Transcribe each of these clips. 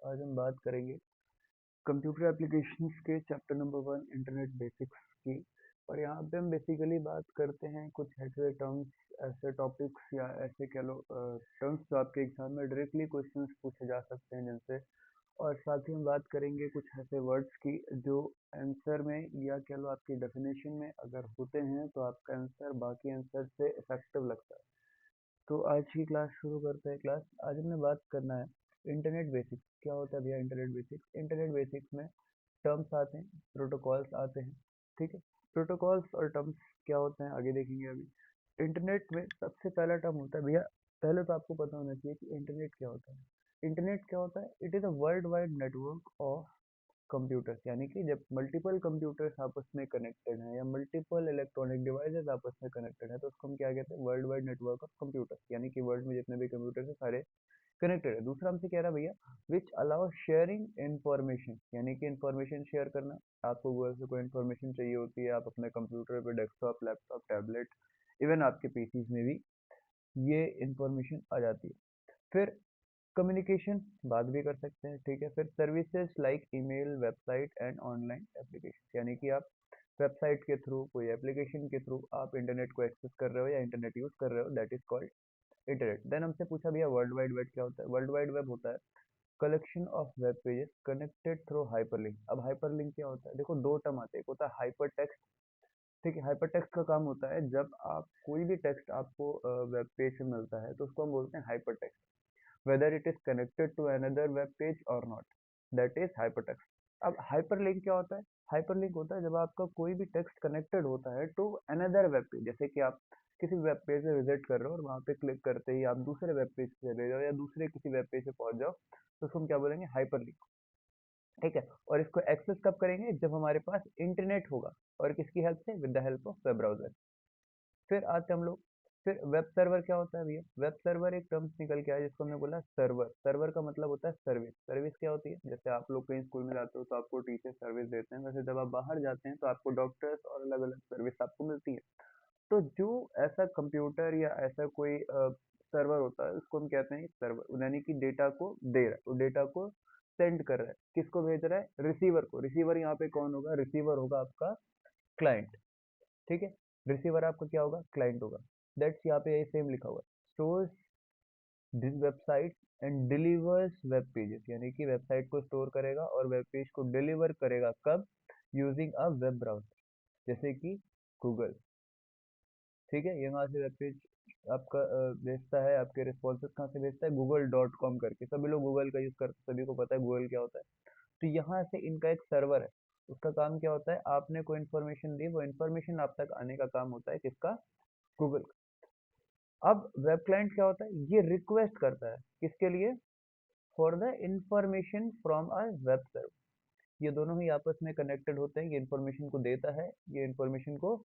आज हम बात करेंगे कंप्यूटर एप्लीकेशंस के चैप्टर नंबर 1 इंटरनेट बेसिक्स की। और यहाँ पे हम बेसिकली बात करते हैं कुछ ऐसे टर्म्स, ऐसे टॉपिक्स या ऐसे कह लो टर्म्स जो आपके एग्जाम में डायरेक्टली क्वेश्चंस पूछे जा सकते हैं जिनसे। और साथ ही हम बात करेंगे कुछ ऐसे वर्ड्स की जो आंसर में या कह लो आपकी डेफिनेशन में अगर होते हैं तो आपका आंसर बाकी आंसर से इफेक्टिव लगता है। तो आज की क्लास शुरू करते हैं। क्लास आज हमने बात करना है इंटरनेट बेसिक्स। क्या होता है भैया इंटरनेट बेसिक्स? इंटरनेट बेसिक्स में टर्म्स आते हैं, प्रोटोकॉल्स आते हैं। ठीक है, प्रोटोकॉल्स और टर्म्स क्या होते हैं आगे देखेंगे। अभी इंटरनेट में सबसे पहला टर्म होता है भैया, पहले तो आपको पता होना चाहिए कि इंटरनेट क्या होता है। इंटरनेट क्या होता है? It is a world wide network of computers, यानी कि जब मल्टीपल कंप्यूटर्स आपस में कनेक्टेड हैं या मल्टीपल इलेक्ट्रॉनिक डिवाइसेस आपस में कनेक्टेड हैं तो उसको हम क्या कहते हैं? World wide network of computers, यानी कि वर्ल्ड में जितने भी कंप्यूटर्स हैं सारे कनेक्टेड है। दूसरा हमसे कह रहा है भैया विच अलाउ शेयरिंग इंफॉर्मेशन, यानी कि इंफॉर्मेशन शेयर करना। आपको गूगल से कोई इंफॉर्मेशन चाहिए होती है, आप अपने कंप्यूटर पे, डेस्कटॉप, लैपटॉप, टैबलेट, इवन आपके पीसीज में भी ये इंफॉर्मेशन आ जाती है। फिर कम्युनिकेशन बात भी कर सकते हैं, ठीक है। फिर services like email, website and online application, यानी कि आप वेबसाइट के थ्रू, कोई एप्लीकेशन के थ्रू आप इंटरनेट को एक्सेस कर रहे हो या इंटरनेट यूज कर रहे हो, दैट इज कॉल्ड इंटरनेट। देन हमसे पूछा भैया वर्ल्ड वाइड वेब क्या होता है? वर्ल्ड वाइड वेब होता है collection of web pages connected through hyperlink. अब हाइपरलिंक क्या होता है? देखो दो टर्म आते हैं, एक होता है हाइपर टेक्स्ट। ठीक है, हाइपर टेक्स्ट का काम होता है जब आप कोई भी टेक्स्ट आपको वेब पेज से मिलता है तो उसको हम बोलते हैं hyper text, whether it is connected to another web page or not, that is hypertext। अब hyperlink क्या होता है? hyperlink होता है जब आपका कोई भी टेक्स्ट कनेक्टेड होता है to another web page, जैसे कि आप किसी वेब पेज पे विजिट कर रहे हो और वहां पे क्लिक करते ही आप दूसरे वेब पेज पे चले जाओ या दूसरे किसी वेब पेज पे पहुंच जाओ तो उसको हम क्या बोलेंगे? हाइपरलिंक। ठीक है, और इसको एक्सेस कब करेंगे? जब हमारे पास इंटरनेट होगा। और किसकी हेल्प से? With the help of web browser. फिर आते हम लोग, फिर वेब सर्वर क्या होता है भैया? वेब सर्वर एक टर्म्स निकल के आया जिसको हमने बोला सर्वर। सर्वर का मतलब होता है सर्विस। सर्विस क्या होती है? जैसे आप लोग कहीं स्कूल में जाते हो तो आपको टीचर सर्विस देते हैं, वैसे जब आप बाहर जाते हैं तो आपको डॉक्टर्स और अलग अलग सर्विस आपको मिलती है। तो जो ऐसा कंप्यूटर या ऐसा कोई सर्वर होता है उसको हम कहते हैं सर्वर, यानी कि डेटा को दे रहा है, तो डेटा को सेंड कर रहा है। किसको भेज रहा है? रिसीवर को। रिसीवर यहाँ पे कौन होगा? रिसीवर होगा आपका क्लाइंट। ठीक है, रिसीवर आपका क्या होगा? क्लाइंट होगा। दैट्स यहाँ पे यही सेम लिखा हुआ है, stores this website and delivers web pages, यानी कि वेबसाइट को स्टोर करेगा और वेब पेज को डिलीवर करेगा कब? यूजिंग अ वेब ब्राउजर, जैसे कि गूगल। ठीक है, यहाँ से वेब पेज आपका भेजता है, आपके रिस्पॉन्सेज कहाँ से भेजता है? google.com करके। सभी लोग गूगल का यूज करते हैं, सभी को पता है गूगल क्या होता है। तो यहाँ से इनका एक सर्वर है, उसका काम क्या होता है? आपने कोई इन्फॉर्मेशन दी, वो इन्फॉर्मेशन आप तक आने का काम होता है किसका? गूगल। अब वेब क्लाइंट क्या होता है? ये रिक्वेस्ट करता है किसके लिए? For the information from a web server. ये दोनों ही आपस में कनेक्टेड होते हैं, ये इंफॉर्मेशन को देता है, ये इंफॉर्मेशन को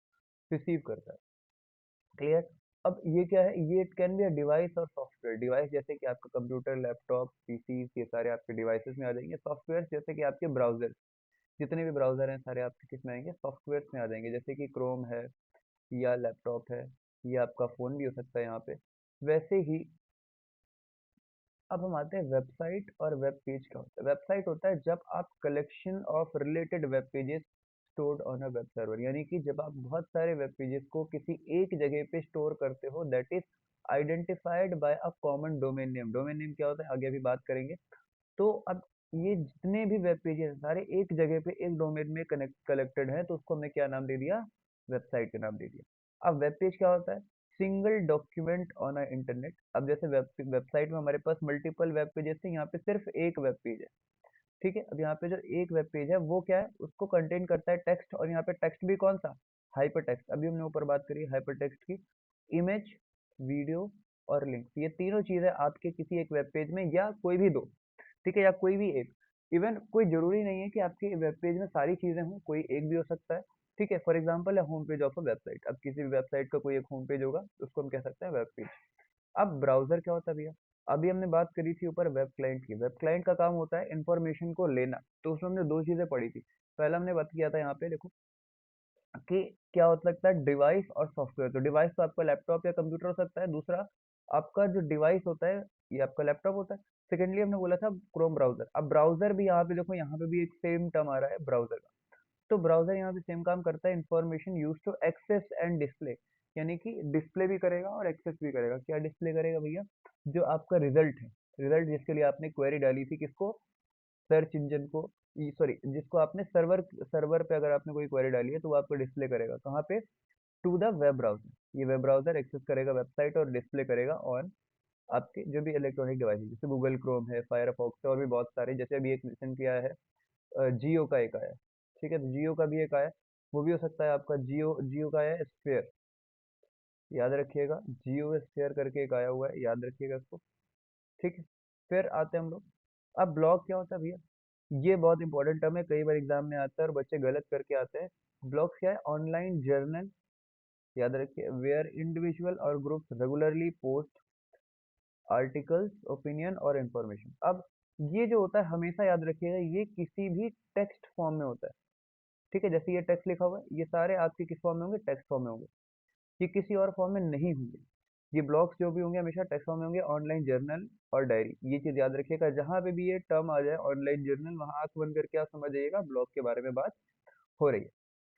रिसीव करता है। क्लियर? अब ये क्या है? ये it can be a device और सॉफ्टवेयर। डिवाइस जैसे कि आपका कंप्यूटर, लैपटॉप, पीसी, ये सारे आपके डिवाइसेस में आ जाएंगे। सॉफ्टवेयर जैसे कि आपके ब्राउजर, जितने भी ब्राउजर हैं सारे आपके किस में आएंगे? सॉफ्टवेयर में आ जाएंगे, जैसे कि क्रोम है या लैपटॉप है या आपका फ़ोन भी हो सकता है यहाँ पे। वैसे ही अब हम आते हैं वेबसाइट और वेब पेज क्या होता है। वेबसाइट होता है जब आप collection of related web pages stored on a web server, यानी कि जब आप बहुत सारे वेब पेजेस को किसी एक जगह पे स्टोर करते हो, that is identified by a common domain name. Domain name क्या होता है आगे भी बात करेंगे। तो अब ये जितने भी वेब पेजेस हैं सारे एक जगह पे एक डोमेन में कनेक्ट कलेक्टेड है, तो उसको हमने क्या नाम दे दिया? वेबसाइट का नाम दे दिया। अब वेब पेज क्या होता है? Single document on a internet. अब जैसे वेबसाइट में हमारे पास मल्टीपल वेब पेजेस थे, यहाँ पे सिर्फ एक वेब पेज है। ठीक है, अब यहाँ पे जो एक वेब पेज है वो क्या है? उसको कंटेन करता है टेक्स्ट, और यहाँ पे टेक्स्ट भी कौन सा? Hyper text. अभी हमने ऊपर बात करी हाइपर टेक्स्ट की। इमेज, वीडियो और लिंक, ये तीनों चीजें आपके किसी एक वेब पेज में या कोई भी दो, ठीक है, या कोई भी एक। इवन कोई जरूरी नहीं है कि आपके वेब पेज में सारी चीजें हों, कोई एक भी हो सकता है। ठीक है, फॉर एग्जांपल है home page of a website. अब किसी भी वेबसाइट का कोई एक होम पेज होगा उसको हम कह सकते हैं वेब पेज। अब ब्राउजर क्या होता है भैया? अभी हमने बात करी थी ऊपर वेब क्लाइंट की। वेब क्लाइंट का काम होता है इंफॉर्मेशन को लेना, तो उसमें हमने दो चीजें पढ़ी थी। पहला हमने बात किया था यहाँ पे देखो कि क्या हो सकता है? डिवाइस और सॉफ्टवेयर। तो डिवाइस तो आपका लैपटॉप या कंप्यूटर हो सकता है, दूसरा आपका जो डिवाइस होता है ये आपका लैपटॉप होता है। सेकेंडली हमने बोला था क्रोम ब्राउजर। अब ब्राउजर भी यहाँ पे देखो, यहाँ पे भी एक सेम टर्म आ रहा है ब्राउजर का। तो ब्राउजर यहाँ पे सेम काम करता है, information use to access and display, यानी कि डिस्प्ले भी करेगा और एक्सेस भी करेगा। क्या डिस्प्ले करेगा भैया? जो आपका रिजल्ट है, रिजल्ट जिसके लिए आपने क्वेरी डाली थी, किसको? सर्च इंजन को, सॉरी, जिसको आपने सर्वर सर्वर पे अगर आपने कोई क्वेरी डाली है तो वो आपको डिस्प्ले करेगा कहाँ पे? To the web browser. ये वेब ब्राउजर एक्सेस करेगा वेबसाइट और डिस्प्ले करेगा ऑन आपके जो भी इलेक्ट्रॉनिक डिवाइस है, जैसे गूगल क्रोम है, फायरफॉक्स है, और भी बहुत सारे, जैसे अभी एक रिसेंट किया है जियो का एक आया। ठीक है, तो जियो का भी एक आया, वो भी हो सकता है आपका। जियो जियो का है स्फेयर, याद रखिएगा, जियो स्फेयर करके एक आया हुआ है, याद रखिएगा इसको। ठीक है, फिर आते हैं हम लोग। अब ब्लॉग क्या होता है भैया? ये बहुत इंपॉर्टेंट टर्म है, कई बार एग्जाम में आता है और बच्चे गलत करके आते हैं। ब्लॉग्स क्या है? ऑनलाइन जर्नल, याद रखिए, वेयर इंडिविजुअल और groups regularly post articles, opinion और इंफॉर्मेशन। अब ये जो होता है, हमेशा याद रखिएगा, ये किसी भी टेक्स्ट फॉर्म में होता है। ठीक है, जैसे ये टेक्स्ट लिखा हुआ है, ये सारे आपके किस फॉर्म में होंगे? टेक्स्ट फॉर्म में होंगे। ये किसी और फॉर्म में नहीं होंगे। ये ब्लॉग्स जो भी होंगे हमेशा टेक्स्ट फॉर्म में होंगे, ऑनलाइन जर्नल और डायरी। ये चीज याद रखिएगा, जहां पे भी ये टर्म आ जाए ऑनलाइन जर्नल, वहां आंख बंद करके आप समझ जाइएगा ब्लॉग के बारे में बात हो रही है।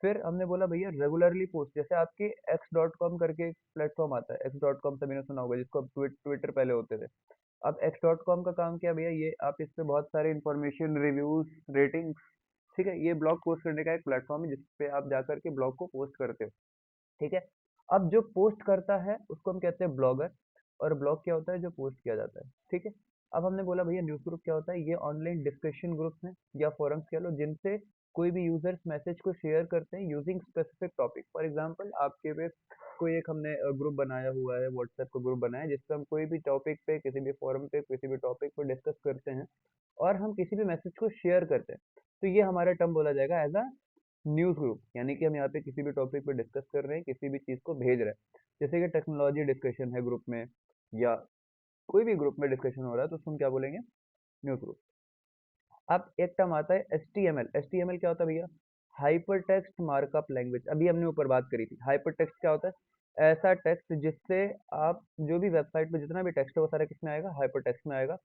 फिर हमने बोला भैया रेगुलरली पोस्ट, जैसे आपके x.com करके एक प्लेटफॉर्म आता है, x.com सभी ने सुना होगा, जिसको अब ट्विटर पहले होते थे। अब x.com का काम क्या है भैया? ये आप इस पे बहुत सारे इंफॉर्मेशन, रिव्यूज, रेटिंग्स, ठीक है, ये ब्लॉग पोस्ट करने का एक प्लेटफॉर्म है, जिसपे आप जाकर के ब्लॉग को पोस्ट करते हो। ठीक है, अब जो पोस्ट करता है उसको हम कहते हैं ब्लॉगर, और ब्लॉग क्या होता है? जो पोस्ट किया जाता है। ठीक है, अब हमने बोला भैया न्यूज़ ग्रुप क्या होता है? ये ऑनलाइन डिस्कशन ग्रुप्स हैं या फोरम्स कह लो, जिनसे कोई भी यूजर्स मैसेज को शेयर करते हैं using specific topic. For example, आपके पे कोई एक हमने ग्रुप बनाया हुआ है, व्हाट्सएप का ग्रुप बनाया है, जिसपे हम कोई भी टॉपिक पे, किसी भी फोरम पे, किसी भी टॉपिक पे डिस्कस करते हैं, और हम किसी भी मैसेज को शेयर करते हैं। तो ये हमारा टर्म बोला जाएगा एज अ न्यूज़ ग्रुप, यानी कि हम यहाँ पे किसी भी टॉपिक पे डिस्कस कर रहे हैं, किसी भी चीज़ को भेज रहे हैं। जैसे कि टेक्नोलॉजी डिस्कशन है ग्रुप में, या कोई भी ग्रुप में डिस्कशन हो रहा है, तो उसको हम क्या बोलेंगे? News group. अब एक टर्म आता है HTML। HTML क्या होता है भैया? Hyper text markup language. अभी हमने ऊपर बात करी थी। हाइपर टेक्स्ट क्या होता है? ऐसा टेक्स्ट जिससे आप जो भी वेबसाइट पे जितना भी टेक्स्ट है वो सारा किस में आएगा? हाइपर टेक्स्ट में आएगा।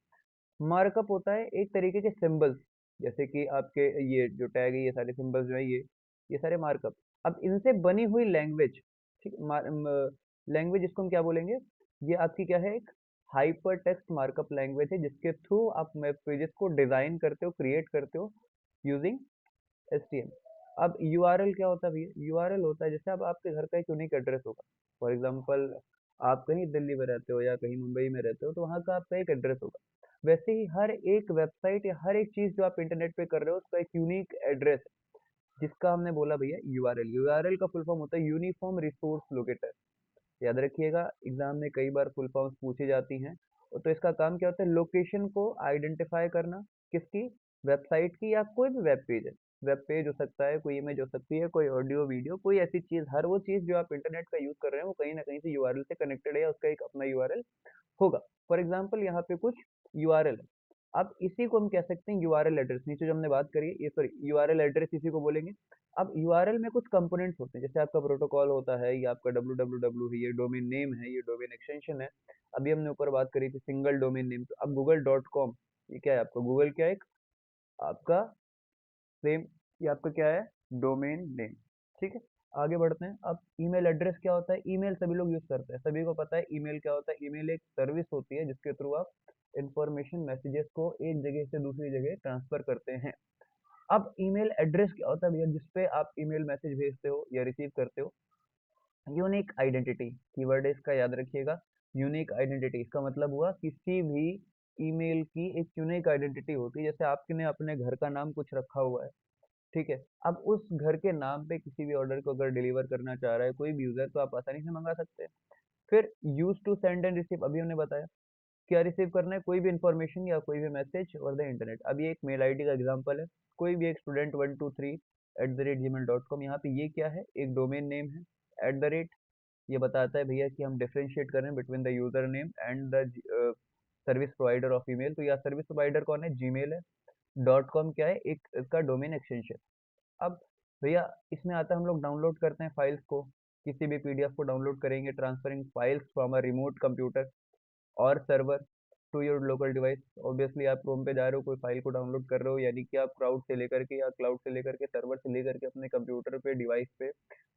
मार्कअप होता है एक तरीके के सिंबल्स, जैसे कि आपके ये जो टैग है, ये सारे सिंबल्स जो है, ये सारे मार्कअप। अब इनसे बनी हुई लैंग्वेज, ठीक, लैंग्वेज इसको हम क्या बोलेंगे? ये आपकी क्या है? एक हाइपर टेक्स्ट मार्कअप लैंग्वेज है, जिसके थ्रू आप वेब पेजेस को डिजाइन करते हो, क्रिएट करते हो यूजिंग HTML। अब यूआरएल क्या होता है भैया? यूआरएल होता है जैसे अब आपके घर का एक यूनिक एड्रेस होगा। फॉर एग्जांपल, आप कहीं दिल्ली में रहते हो या कहीं मुंबई में रहते हो, तो वहाँ का आपका एक एड्रेस होगा। वैसे ही हर एक वेबसाइट या हर एक चीज जो आप इंटरनेट पे कर रहे हो, उसका एक यूनिक एड्रेस है, जिसका हमने बोला भैया यूआरएल। यूआरएल का फुल फॉर्म होता है यूनिफॉर्म रिसोर्स लोकेटर। याद रखिएगा, एग्जाम में कई बार फुल फॉर्म्स पूछी जाती हैं। तो इसका काम क्या होता है? लोकेशन को आइडेंटिफाई करना, किसकी? वेबसाइट की, या कोई भी वेब पेज है। वेब पेज हो सकता है, कोई इमेज हो सकती है, कोई ऑडियो वीडियो, कोई ऐसी चीज, हर वो चीज जो आप इंटरनेट का यूज कर रहे हैं, वो कहीं ना कहीं से यूआरएल से कनेक्टेड है, या उसका एक अपना यूआरएल होगा। फॉर एग्जाम्पल, यहाँ पे कुछ यूआरएल है। अब इसी को हम कह सकते हैं यूआरएल एड्रेस। नीचे जो हमने बात करी है, ये सॉरी, यूआरएल एड्रेस इसी को बोलेंगे। अब यूआरएल में कुछ कंपोनेंट्स होते हैं, जैसे आपका प्रोटोकॉल होता है, ये आपका www है, ये डोमेन नेम है, ये डोमेन एक्सटेंशन है। अभी हमने ऊपर बात करी थी सिंगल डोमेन नेम। तो अब गूगल.com, ये क्या है आपका? गूगल क्या है? एक आपका सेम, ये आपका क्या है? Domain name. ठीक है, आगे बढ़ते हैं। अब ईमेल एड्रेस क्या होता है? ईमेल सभी लोग यूज करते हैं, सभी को पता है ईमेल क्या होता है। ईमेल एक सर्विस होती है जिसके थ्रू आप इंफॉर्मेशन, मैसेजेस को एक जगह से दूसरी जगह ट्रांसफर करते हैं। अब ईमेल एड्रेस क्या होता है भैया? जिसपे आप ईमेल मैसेज भेजते हो या रिसीव करते हो। यूनिक आइडेंटिटी कीवर्ड है इसका, याद रखिएगा। यूनिक आइडेंटिटी, इसका मतलब हुआ किसी भी ईमेल की एक यूनिक आइडेंटिटी होती है। जैसे आपने अपने घर का नाम कुछ रखा हुआ है, ठीक है, अब उस घर के नाम पे किसी भी ऑर्डर को अगर डिलीवर करना चाह रहा है कोई भी यूजर, तो आप आसानी से मंगा सकते हैं। फिर use to send and receive, अभी हमने बताया क्या रिसीव करना है? कोई भी इंफॉर्मेशन या कोई भी मैसेज ओवर द इंटरनेट। अब ये एक मेल आईडी का एग्जांपल है, कोई भी एक student123@gmail.com। यहाँ पे ये क्या है? एक डोमेन नेम है। एट द रेट, ये बताता है भैया कि हम डिफरेंशिएट कर रहे हैं between the user name and the service provider of email. तो यह सर्विस प्रोवाइडर कौन है? जीमेल है। .com क्या है? एक इसका डोमेन एक्सटेंशन। अब भैया इसमें आता है, हम लोग डाउनलोड करते हैं फाइल्स को, किसी भी पीडीएफ को डाउनलोड करेंगे, transferring files from a remote computer और server. To your local device. Obviously आप क्रोम पे जा रहे हो, कोई फाइल को डाउनलोड कर रहे हो, यानी कि आप क्लाउड से लेकर के या क्लाउड से लेकर के सर्वर से लेकर के अपने कंप्यूटर पे डिवाइस पे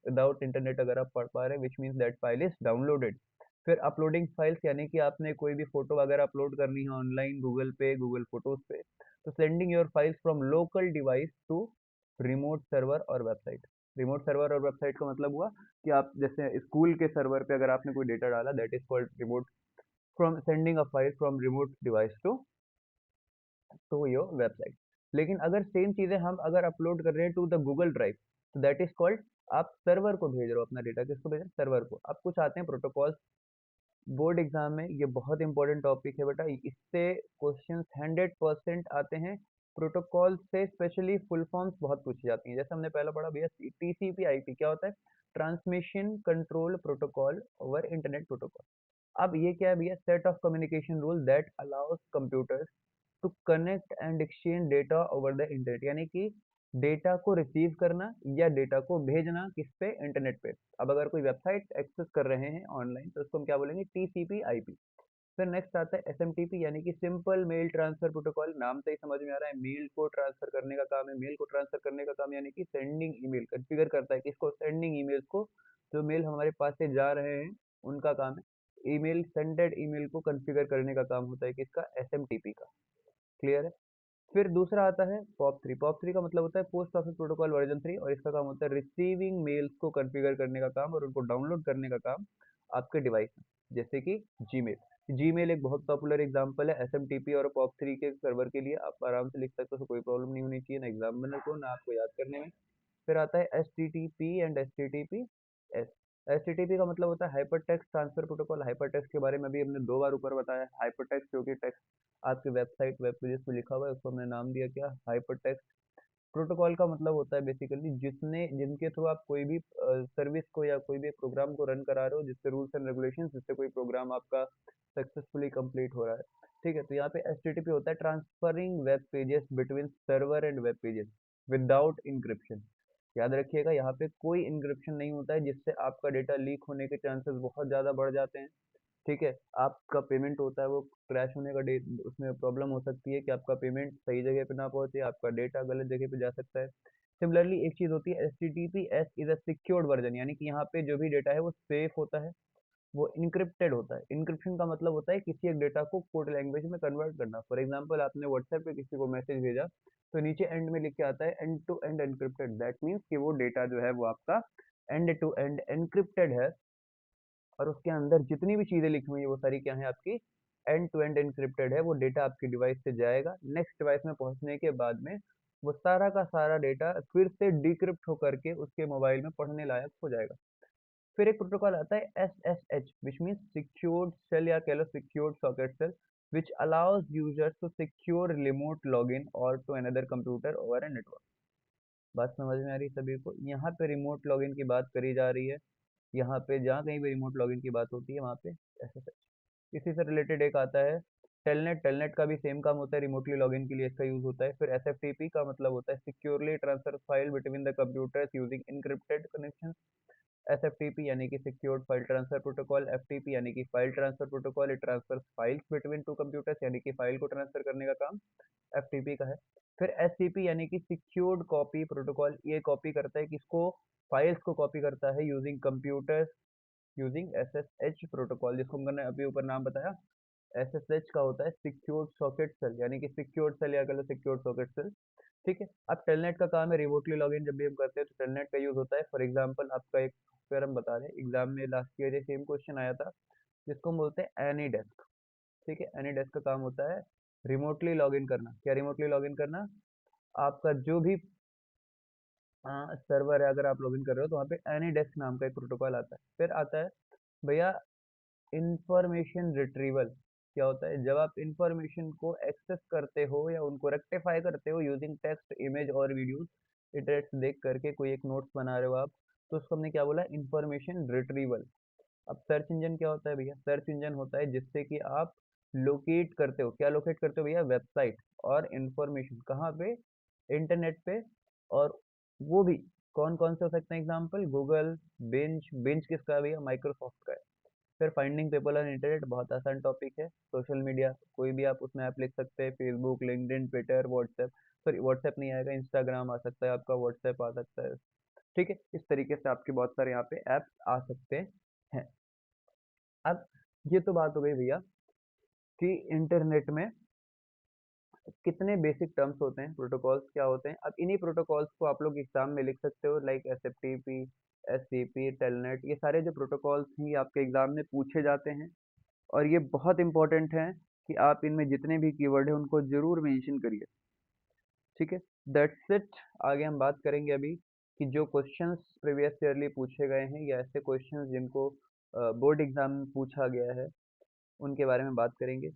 विदाउट इंटरनेट अगर आप पढ़ पा रहे हैं, which means that file is downloaded. फिर अपलोडिंग फाइल्स, यानी कि आपने कोई भी फोटो वगैरह अपलोड करनी है ऑनलाइन गूगल पे, गूगल फोटोज पे, तो sending your files from local device to remote server और वेबसाइट। रिमोट सर्वर और वेबसाइट का मतलब हुआ कि आप जैसे स्कूल के सर्वर पे अगर आपने कोई डेटा डाला, that is called remote, from sending a file from remote device to your website. लेकिन अगर सेम चीजें हम अगर अपलोड कर रहे हैं टू द गूगल ड्राइव, तो दैट इज कॉल्ड, आप सर्वर को भेज रहे हो अपना डेटा, किसको भेज रहे हो, सर्वर को। अब कुछ आते हैं प्रोटोकॉल। बोर्ड एग्जाम में ये बहुत इंपॉर्टेंट टॉपिक है बेटा, इससे क्वेश्चंस 100% आते हैं। प्रोटोकॉल से स्पेशली फुल फॉर्म्स बहुत पूछी जाती हैं। जैसे हमने पहला पढ़ा भैया टीसीपी आईपी क्या होता है, transmission control protocol over internet protocol. अब ये क्या है भैया, set of communication rule that allows computers to connect and exchange data over the internet, यानी कि डेटा को रिसीव करना या डेटा को भेजना किस पे, इंटरनेट पे। अब अगर कोई वेबसाइट एक्सेस कर रहे हैं ऑनलाइन, तो उसको हम क्या बोलेंगे, टीसीपी आईपी। फिर नेक्स्ट आता है एसएमटीपी, यानी कि सिंपल मेल ट्रांसफर प्रोटोकॉल। नाम से ही समझ में आ रहा है, मेल को ट्रांसफर करने का काम है। मेल को ट्रांसफर करने का काम यानी कि सेंडिंग ईमेल कॉन्फ़िगर करता है, किसको, सेंडिंग ईमेल्स को। जो मेल हमारे पास से जा रहे हैं उनका काम है ईमेल, सेंडेड ईमेल को कॉन्फ़िगर करने का काम होता है किसका, एसएमटीपी का। क्लियर है। फिर दूसरा आता है पॉप 3। पॉप 3 का मतलब होता है पोस्ट ऑफिस प्रोटोकॉल वर्जन 3, और इसका काम होता है रिसीविंग मेल्स को कॉन्फ़िगर करने का काम और उनको डाउनलोड करने का काम आपके डिवाइस में, जैसे कि जीमेल। जीमेल एक बहुत पॉपुलर एग्जांपल है एसएमटीपी और पॉप 3 के सर्वर के लिए। आप आराम से लिख सकते हो, तो कोई प्रॉब्लम नहीं होनी चाहिए ना एग्जामिनर को ना आपको याद करने में। फिर आता है S T T P and S T T P S. S T T P का मतलब होता है hyper text transfer protocol. Hyper text के बारे में भी हमने 2 बार ऊपर बताया। हाइपर टेक्स्ट जो कि टेक्स्ट आपकी वेबसाइट वेब पेजेस पे लिखा हुआ है, उसको हमने नाम दिया क्या, हाइपर टेक्स्ट। प्रोटोकॉल का मतलब होता है बेसिकली जिसने जिनके थ्रू आप कोई भी सर्विस को या कोई भी प्रोग्राम को रन करा रहे हो, जिससे रूल्स एंड रेगुलेशंस, जिससे कोई प्रोग्राम आपका सक्सेसफुली कंप्लीट हो रहा है। ठीक है, तो यहाँ पे एचटीटीपी होता है transferring web pages between server and web pages without encryption. याद रखिएगा, यहाँ पे कोई इंक्रिप्शन नहीं होता है, जिससे आपका डेटा लीक होने के चांसेस बहुत ज़्यादा बढ़ जाते हैं। ठीक है, आपका पेमेंट होता है वो क्रैश होने का डे, उसमें प्रॉब्लम हो सकती है कि आपका पेमेंट सही जगह पे ना पहुंचे, आपका डेटा गलत जगह पे जा सकता है। सिमिलरली एक चीज़ होती है H T T P S is a secured version, यानी कि यहाँ पे जो भी डेटा है वो सेफ होता है, वो इनक्रिप्टेड होता है। इनक्रिप्शन का मतलब होता है किसी एक डेटा को कोड लैंग्वेज में कन्वर्ट करना। फॉर एग्जाम्पल आपने व्हाट्सएप पे किसी को मैसेज भेजा, तो नीचे एंड में लिख के आता है end to end encrypted, that means कि वो डेटा जो है वो आपका एंड टू एंड एनक्रिप्टेड है, और उसके अंदर जितनी भी चीजें लिखी हुई है वो सारी क्या है, आपकी एंड टू एंड एनक्रिप्टेड है। वो डेटा आपकी डिवाइस से जाएगा, नेक्स्ट डिवाइस में पहुंचने के बाद में वो सारा का सारा डेटा फिर से डिक्रिप्ट होकर के उसके मोबाइल में पढ़ने लायक हो जाएगा। फिर एक प्रोटोकॉल आता है S S H, which mean secured shell या कह लो secured socket shell, which allows users to secure remote login और to another computer over a network. बात समझ में आ रही है सभी को, यहाँ पे रिमोट लॉगिन की बात करी जा रही है। यहाँ पे जहाँ कहीं भी रिमोट लॉगिन की बात होती है वहाँ पे एसएसएच। इसी से रिलेटेड एक आता है टेलनेट। टेलनेट का भी सेम काम होता है, रिमोटली लॉगिन के लिए इसका यूज होता है। फिर एसएफटीपी का मतलब होता है securely transfer file between the computers using encrypted connection. SFTP यानी कि secured file transfer protocol. FTP यानी कि file transfer protocol, it transfer files between two computers, यानी कि फाइल को ट्रांसफर करने का काम एफटीपी का है। फिर एससीपी यानी कि सिक्योर्ड कॉपी प्रोटोकॉल, ये कॉपी करता है किसको, फाइल्स को कॉपी करता है using computers using SSH protocol, जिसको मैंने अभी ऊपर नाम बताया। एसएसएच का होता है सिक्योर्ड सॉकेट सेल, यानी कि सिक्योर्ड सेल या कह लो सिक्योर्ड सॉकेट सेल। ठीक है, अब टेलनेट का काम है रिमोटली लॉगिन जब भी हम करते हैं तो टेलनेट का यूज होता है। फॉर एग्जांपल आपका एक सॉफ्टवेयर हम बता रहे हैं, एग्जाम में लास्ट ईयर ये सेम क्वेश्चन आया था, जिसको हम बोलते हैं एनी डेस्क। ठीक है, एनी डेस्क का काम होता है रिमोटली लॉगिन करना। क्या रिमोटली लॉगिन करना, आपका जो भी सर्वर है अगर आप लॉगिन कर रहे हो तो वहाँ पे एनी डेस्क नाम का एक प्रोटोकॉल आता है। फिर आता है भैया इंफॉर्मेशन रिट्रीवल। क्या होता है, जब आप इंफॉर्मेशन को एक्सेस करते हो या उनको रेक्टिफाई करते हो यूजिंग टेक्स्ट इमेज और वीडियोस, टेक्स्ट देख करके कोई एक नोट्स बना रहे हो आप, तो उसको हमने क्या बोला, इंफॉर्मेशन रिट्रीवल। अब सर्च इंजन क्या होता है भैया, सर्च इंजन होता है जिससे कि आप लोकेट करते हो, क्या लोकेट करते हो भैया, वेबसाइट और इंफॉर्मेशन कहाँ पे, इंटरनेट पे। और वो भी कौन कौन से हो सकते हैं एग्जाम्पल, गूगल, बिंज। बिंज किसका है भैया, माइक्रोसॉफ्ट का है। फिर फाइंडिंग पीपल ऑन इंटरनेट बहुत आसान टॉपिक है। सोशल मीडिया, कोई भी आप उसमें ऐप लिख सकते हैं, Facebook, LinkedIn, Twitter, WhatsApp, sorry WhatsApp नहीं आएगा, इंस्टाग्राम आ सकता है आपका, व्हाट्सएप आ सकता है। ठीक है, इस तरीके से आपके बहुत सारे यहाँ पे ऐप्स आ सकते हैं। अब ये तो बात हो गई भैया कि इंटरनेट में कितने बेसिक टर्म्स होते हैं, प्रोटोकॉल्स क्या होते हैं। अब इन्हीं प्रोटोकॉल्स को आप लोग एग्जाम में लिख सकते हो, लाइक एसएफटीपी, एससीपी, टेलनेट, ये सारे जो प्रोटोकॉल्स ही आपके एग्जाम में पूछे जाते हैं और ये बहुत इंपॉर्टेंट है कि आप इनमें जितने भी कीवर्ड है उनको जरूर मेंशन करिए। ठीक है, दैट्स इट। आगे हम बात करेंगे अभी कि जो क्वेश्चंस प्रीवियस ईयरली पूछे गए हैं या ऐसे क्वेश्चंस जिनको बोर्ड एग्जाम में पूछा गया है, उनके बारे में बात करेंगे।